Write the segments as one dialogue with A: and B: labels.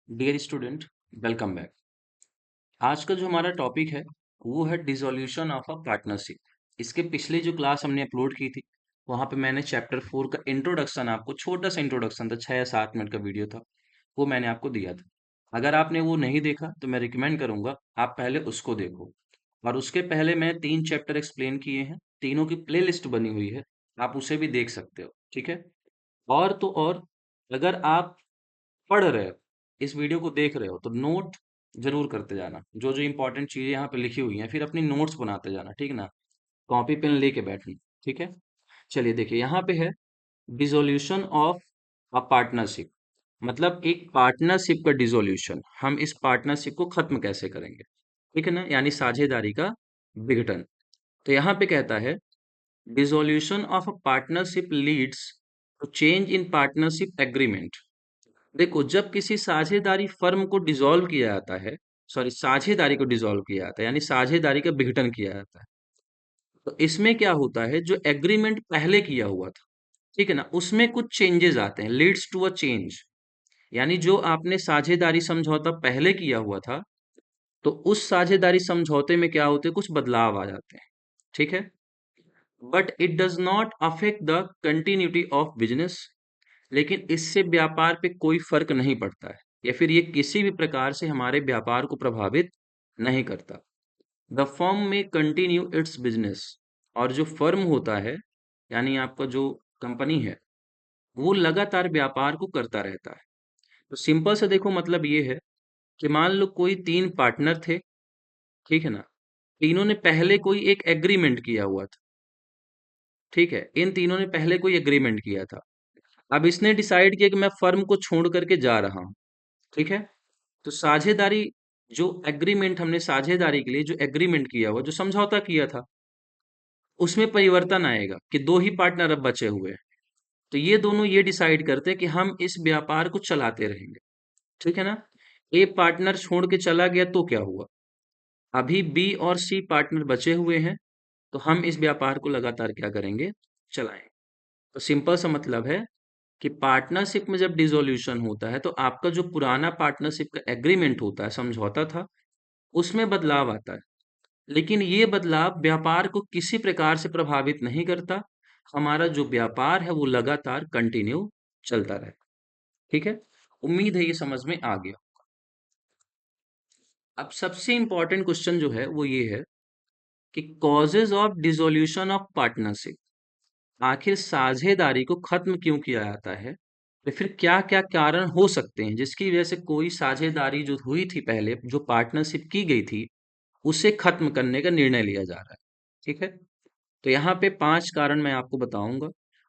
A: Dear student, welcome back. आज का जो हमारा टॉपिक है वो है डिसोल्यूशन ऑफ अ पार्टनरशिप। इसके पिछले जो क्लास हमने अपलोड की थी वहां पे मैंने चैप्टर 4 का इंट्रोडक्शन, आपको छोटा सा इंट्रोडक्शन था, 6 या 7 मिनट का वीडियो था, वो मैंने आपको दिया था। अगर आपने वो नहीं देखा तो मैं रिकमेंड करूंगा आप पहले उसको देखो। और उसके पहले मैं 3 चैप्टर एक्सप्लेन किए हैं, तीनों की प्ले लिस्ट बनी हुई है, आप उसे भी देख सकते हो। ठीक है। और तो और, अगर आप पढ़ रहे हो, इस वीडियो को देख रहे हो, तो नोट जरूर करते जाना, जो जो इंपॉर्टेंट चीजें यहाँ पे लिखी हुई हैं, फिर अपनी नोट्स बनाते जाना, ठीक ना। कॉपी पेन लेके बैठना। ठीक है। चलिए देखिए, यहाँ पे है डिसोल्यूशन ऑफ अ पार्टनरशिप। मतलब एक पार्टनरशिप का डिसोल्यूशन, हम इस पार्टनरशिप को खत्म कैसे करेंगे। ठीक है ना, यानी साझेदारी का विघटन। तो यहाँ पे कहता है dissolution of a partnership leads to change in partnership agreement. देखो, जब किसी साझेदारी फर्म को डिसॉल्व किया जाता है, सॉरी, साझेदारी को डिसॉल्व किया जाता है, यानी साझेदारी का विघटन किया जाता है, तो इसमें क्या होता है, जो एग्रीमेंट पहले किया हुआ था, ठीक है ना, उसमें कुछ चेंजेस आते हैं, लीड्स टू अ चेंज। यानी जो आपने साझेदारी समझौता पहले किया हुआ था, तो उस साझेदारी समझौते में क्या होते हैं, कुछ बदलाव आ जाते हैं। ठीक है। But it does not affect the continuity of business. लेकिन इससे व्यापार पे कोई फर्क नहीं पड़ता है, या फिर ये किसी भी प्रकार से हमारे व्यापार को प्रभावित नहीं करता। द फर्म में कंटिन्यू इट्स बिजनेस। और जो फर्म होता है, यानी आपका जो कंपनी है, वो लगातार व्यापार को करता रहता है। तो सिंपल से देखो, मतलब ये है कि मान लो कोई 3 पार्टनर थे, ठीक है ना, तीनों ने पहले कोई एक एग्रीमेंट किया हुआ था। ठीक है, इन तीनों ने पहले कोई एग्रीमेंट किया था। अब इसने डिसाइड किया कि मैं फर्म को छोड़ करके जा रहा हूँ। ठीक है। तो साझेदारी, जो एग्रीमेंट हमने साझेदारी के लिए जो एग्रीमेंट किया हुआ, जो समझौता किया था, उसमें परिवर्तन आएगा कि 2 ही पार्टनर अब बचे हुए हैं। तो ये दोनों ये डिसाइड करते हैं कि हम इस व्यापार को चलाते रहेंगे। ठीक है ना। ए पार्टनर छोड़ के चला गया तो क्या हुआ, अभी बी और सी पार्टनर बचे हुए हैं, तो हम इस व्यापार को लगातार क्या करेंगे, चलाएंगे। तो सिंपल सा मतलब है कि पार्टनरशिप में जब डिसोल्यूशन होता है, तो आपका जो पुराना पार्टनरशिप का एग्रीमेंट होता है, समझौता था, उसमें बदलाव आता है। लेकिन ये बदलाव व्यापार को किसी प्रकार से प्रभावित नहीं करता। हमारा जो व्यापार है वो लगातार कंटिन्यू चलता रहे। ठीक है। उम्मीद है ये समझ में आ गया। अब सबसे इंपॉर्टेंट क्वेश्चन जो है वो ये है कि causes of dissolution of partnership. आखिर साझेदारी को खत्म क्यों किया जाता है, तो फिर क्या क्या कारण हो सकते हैं जिसकी वजह से कोई साझेदारी जो हुई थी पहले, जो पार्टनरशिप की गई थी, उसे खत्म करने का निर्णय लिया जा रहा है। ठीक है। तो यहाँ पे 5 कारण मैं आपको बताऊंगा,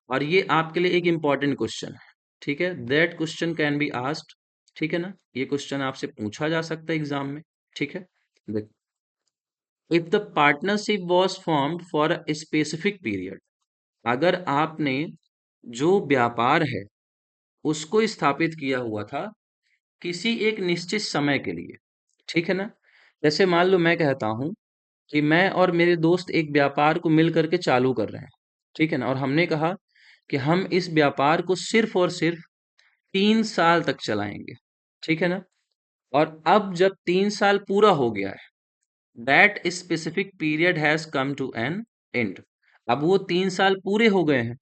A: और ये आपके लिए एक इंपॉर्टेंट क्वेश्चन है। ठीक है, that question can be asked. ठीक है ना, ये क्वेश्चन आपसे पूछा जा सकता है एग्जाम में। ठीक है। देख, if the partnership was formed for a specific period. अगर आपने जो व्यापार है उसको स्थापित किया हुआ था किसी एक निश्चित समय के लिए, ठीक है ना। जैसे मान लो मैं कहता हूं कि मैं और मेरे दोस्त एक व्यापार को मिल करके चालू कर रहे हैं, ठीक है ना, और हमने कहा कि हम इस व्यापार को सिर्फ और सिर्फ 3 साल तक चलाएंगे। ठीक है ना। और अब जब 3 साल पूरा हो गया है, that specific period has come to an end. अब वो 3 साल पूरे हो गए हैं,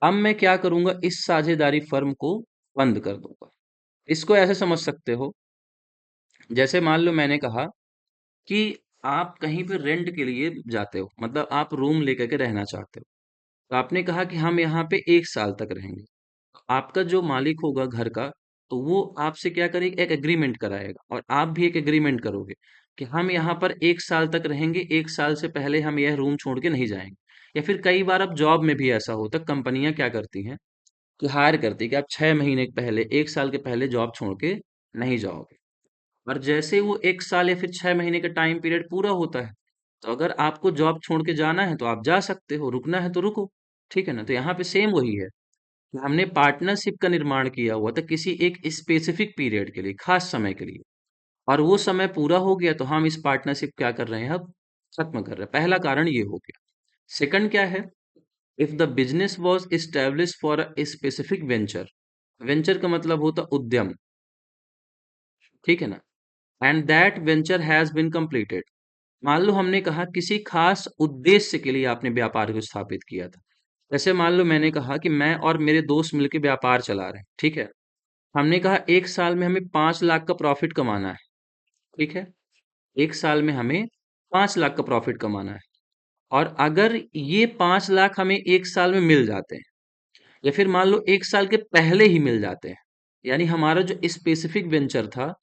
A: अब मैं क्या करूंगा, इस साझेदारी फर्म को बंद कर दूंगा। इसको ऐसे समझ सकते हो, जैसे मान लो मैंने कहा कि आप कहीं पे रेंट के लिए जाते हो, मतलब आप रूम लेकर के रहना चाहते हो। तो आपने कहा कि हम यहाँ पे 1 साल तक रहेंगे। आपका जो मालिक होगा घर का, तो वो आपसे क्या करेगा, एक एग्रीमेंट कराएगा, और आप भी एक एग्रीमेंट करोगे कि हम यहाँ पर 1 साल तक रहेंगे, 1 साल से पहले हम यह रूम छोड़ के नहीं जाएंगे। या फिर कई बार अब जॉब में भी ऐसा होता है, कंपनियां क्या करती हैं कि हायर करती है कि आप 6 महीने के पहले, 1 साल के पहले जॉब छोड़ के नहीं जाओगे। और जैसे वो 1 साल या फिर 6 महीने का टाइम पीरियड पूरा होता है, तो अगर आपको जॉब छोड़ के जाना है तो आप जा सकते हो, रुकना है तो रुको। ठीक है ना। तो यहाँ पे सेम वही है कि हमने पार्टनरशिप का निर्माण किया हुआ था किसी एक स्पेसिफिक पीरियड के लिए, खास समय के लिए, और वो समय पूरा हो गया, तो हम इस पार्टनरशिप क्या कर रहे हैं, अब खत्म कर रहे हैं। पहला कारण ये हो गया। सेकंड क्या है, if the business was establish for a specific venture. Venture का मतलब होता उद्यम। ठीक है ना। And that venture has been completed. मान लो हमने कहा किसी खास उद्देश्य के लिए आपने व्यापार को स्थापित किया था। जैसे मान लो मैंने कहा कि मैं और मेरे दोस्त मिलकर व्यापार चला रहे हैं, ठीक है। हमने कहा 1 साल में हमें 5 लाख का प्रॉफिट कमाना है, ठीक है। 1 साल में हमें 5 लाख का प्रॉफिट कमाना है। और अगर ये 5 लाख हमें 1 साल में मिल जाते हैं, या फिर मान लो 1 साल के पहले ही मिल जाते हैं, यानी हमारा जो स्पेसिफिक वेंचर था,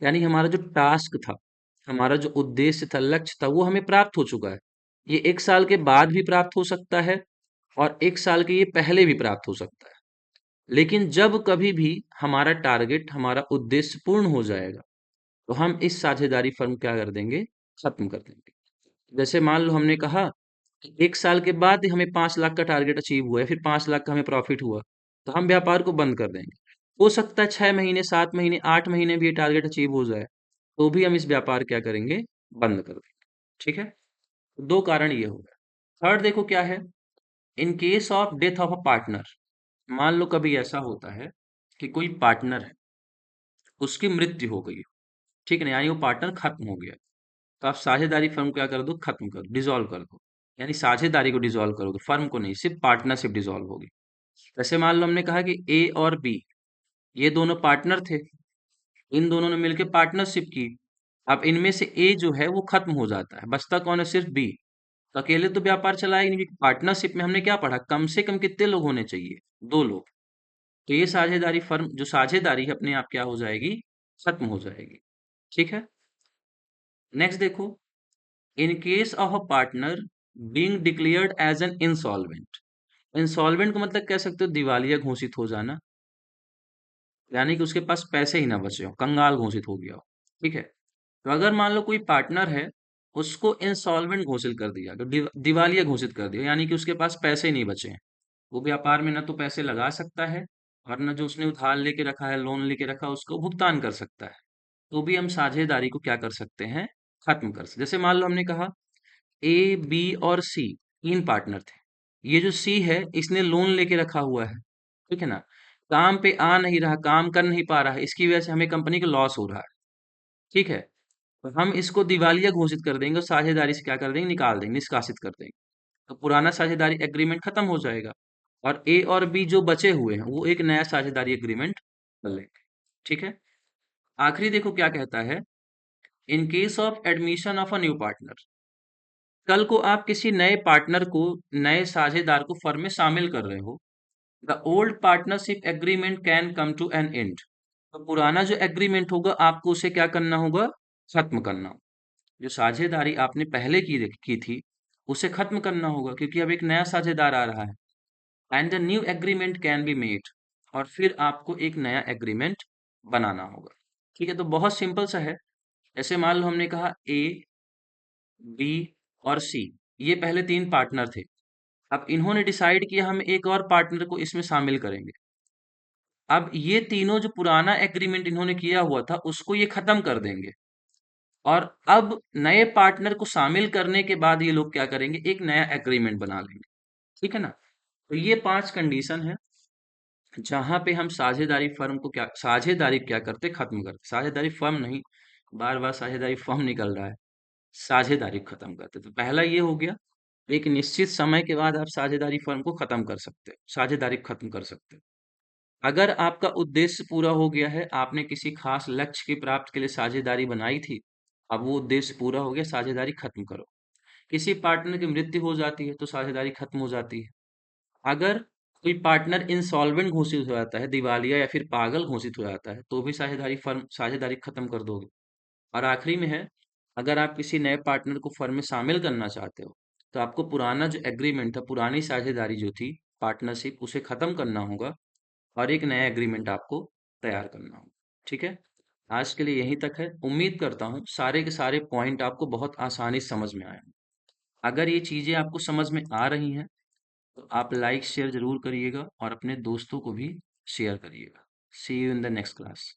A: यानी हमारा जो टास्क था, हमारा जो उद्देश्य था, लक्ष्य था, वो हमें प्राप्त हो चुका है। ये 1 साल के बाद भी प्राप्त हो सकता है और 1 साल के ये पहले भी प्राप्त हो सकता है। लेकिन जब कभी भी हमारा टारगेट, हमारा उद्देश्य पूर्ण हो जाएगा, तो हम इस साझेदारी फर्म क्या कर देंगे, खत्म कर देंगे। जैसे मान लो हमने कहा कि 1 साल के बाद हमें 5 लाख का टारगेट अचीव हुआ है, फिर 5 लाख का हमें प्रॉफिट हुआ, तो हम व्यापार को बंद कर देंगे। हो सकता है 6 महीने, 7 महीने, 8 महीने भी ये टारगेट अचीव हो जाए, तो भी हम इस व्यापार क्या करेंगे, बंद कर देंगे। ठीक है। दो कारण ये हो गए। थर्ड देखो क्या है, इन case of death of a partner. मान लो कभी ऐसा होता है कि कोई पार्टनर है, उसकी मृत्यु हो गई, ठीक है ना, यानी वो पार्टनर खत्म हो गया, तो आप साझेदारी फर्म को क्या कर दो, खत्म कर दो, डिसॉल्व कर दो। यानी साझेदारी को डिसॉल्व करोगे, फर्म को नहीं, सिर्फ पार्टनरशिप डिसॉल्व होगी। जैसे मान लो हमने कहा कि ए और बी, ये दोनों पार्टनर थे, इन दोनों ने मिलकर पार्टनरशिप की। अब इनमें से ए जो है वो खत्म हो जाता है, बचता कौन है, सिर्फ बी। तो अकेले तो व्यापार चलाएगा नहीं, क्योंकि पार्टनरशिप में हमने क्या पढ़ा, कम से कम कितने लोग होने चाहिए, 2 लोग। तो ये साझेदारी फर्म, जो साझेदारी है, अपने आप क्या हो जाएगी, खत्म हो जाएगी। ठीक है। नेक्स्ट देखो, in case of a partner being declared as an insolvent. Insolvent को मतलब कह सकते हो दिवालिया घोषित हो जाना, यानी कि उसके पास पैसे ही ना बचे हो, कंगाल घोषित हो गया हो। ठीक है। तो अगर मान लो कोई पार्टनर है, उसको इंसॉल्वेंट घोषित कर दिया, तो दिवालिया घोषित कर दिया, यानी कि उसके पास पैसे ही नहीं बचे हैं। वो व्यापार में ना तो पैसे लगा सकता है, और ना जो उसने उधार लेके रखा है, लोन लेके रखा है, उसको भुगतान कर सकता है। तो भी हम साझेदारी को क्या कर सकते हैं, खत्म कर सकते। जैसे मान लो हमने कहा ए, बी और सी 3 पार्टनर थे। ये जो सी है, इसने लोन लेके रखा हुआ है, ठीक है ना। काम पे आ नहीं रहा, काम कर नहीं पा रहा है, इसकी वजह से हमें कंपनी को लॉस हो रहा है। ठीक है। तो हम इसको दिवालिया घोषित कर देंगे और साझेदारी से क्या कर देंगे, निकाल देंगे, निष्कासित कर देंगे। तो पुराना साझेदारी एग्रीमेंट खत्म हो जाएगा, और ए और बी जो बचे हुए हैं, वो एक नया साझेदारी एग्रीमेंट कर लेंगे। ठीक है। आखिरी देखो क्या कहता है, इन case of admission of a new partner. कल को आप किसी नए पार्टनर को, नए साझेदार को फर्म में शामिल कर रहे हो, the old partnership agreement can come to an end. तो पुराना जो एग्रीमेंट होगा, आपको उसे क्या करना होगा, खत्म करना होगा। जो साझेदारी आपने पहले की थी, उसे खत्म करना होगा, क्योंकि अब एक नया साझेदार आ रहा है। And the new agreement can be made. और फिर आपको एक नया एग्रीमेंट बनाना होगा। ठीक है। तो बहुत सिंपल सा है। जैसे मान लो हमने कहा ए, बी और सी, ये पहले 3 पार्टनर थे। अब इन्होंने डिसाइड किया हम एक और पार्टनर को इसमें शामिल करेंगे। अब ये तीनों जो पुराना एग्रीमेंट इन्होंने किया हुआ था, उसको ये खत्म कर देंगे, और अब नए पार्टनर को शामिल करने के बाद ये लोग क्या करेंगे, एक नया एग्रीमेंट बना लेंगे। ठीक है ना। तो ये 5 कंडीशन है जहां पे हम साझेदारी फर्म को क्या, साझेदारी क्या करते, खत्म करते। साझेदारी फर्म नहीं, बार बार साझेदारी फर्म निकल रहा है, साझेदारी खत्म करते। तो पहला ये हो गया, एक निश्चित समय के बाद आप साझेदारी फर्म को खत्म कर सकते हो, साझेदारी खत्म कर सकते हो। अगर आपका उद्देश्य पूरा हो गया है, आपने किसी खास लक्ष्य की प्राप्ति के लिए साझेदारी बनाई थी, अब वो उद्देश्य पूरा हो गया, साझेदारी खत्म करो। किसी पार्टनर की मृत्यु हो जाती है, तो साझेदारी खत्म हो जाती है। अगर कोई पार्टनर इंसॉल्वेंट घोषित हो जाता है, दिवालिया या फिर पागल घोषित हो जाता है, तो भी साझेदारी फर्म, साझेदारी खत्म कर दोगे। और आखिरी में है, अगर आप किसी नए पार्टनर को फर्म में शामिल करना चाहते हो, तो आपको पुराना जो एग्रीमेंट था, पुरानी साझेदारी जो थी, पार्टनरशिप, उसे खत्म करना होगा, और एक नया एग्रीमेंट आपको तैयार करना होगा। ठीक है। आज के लिए यहीं तक है। उम्मीद करता हूँ सारे के सारे पॉइंट आपको बहुत आसानी से समझ में आए हों। अगर ये चीज़ें आपको समझ में आ रही हैं, तो आप लाइक शेयर ज़रूर करिएगा, और अपने दोस्तों को भी शेयर करिएगा। See you in the next class.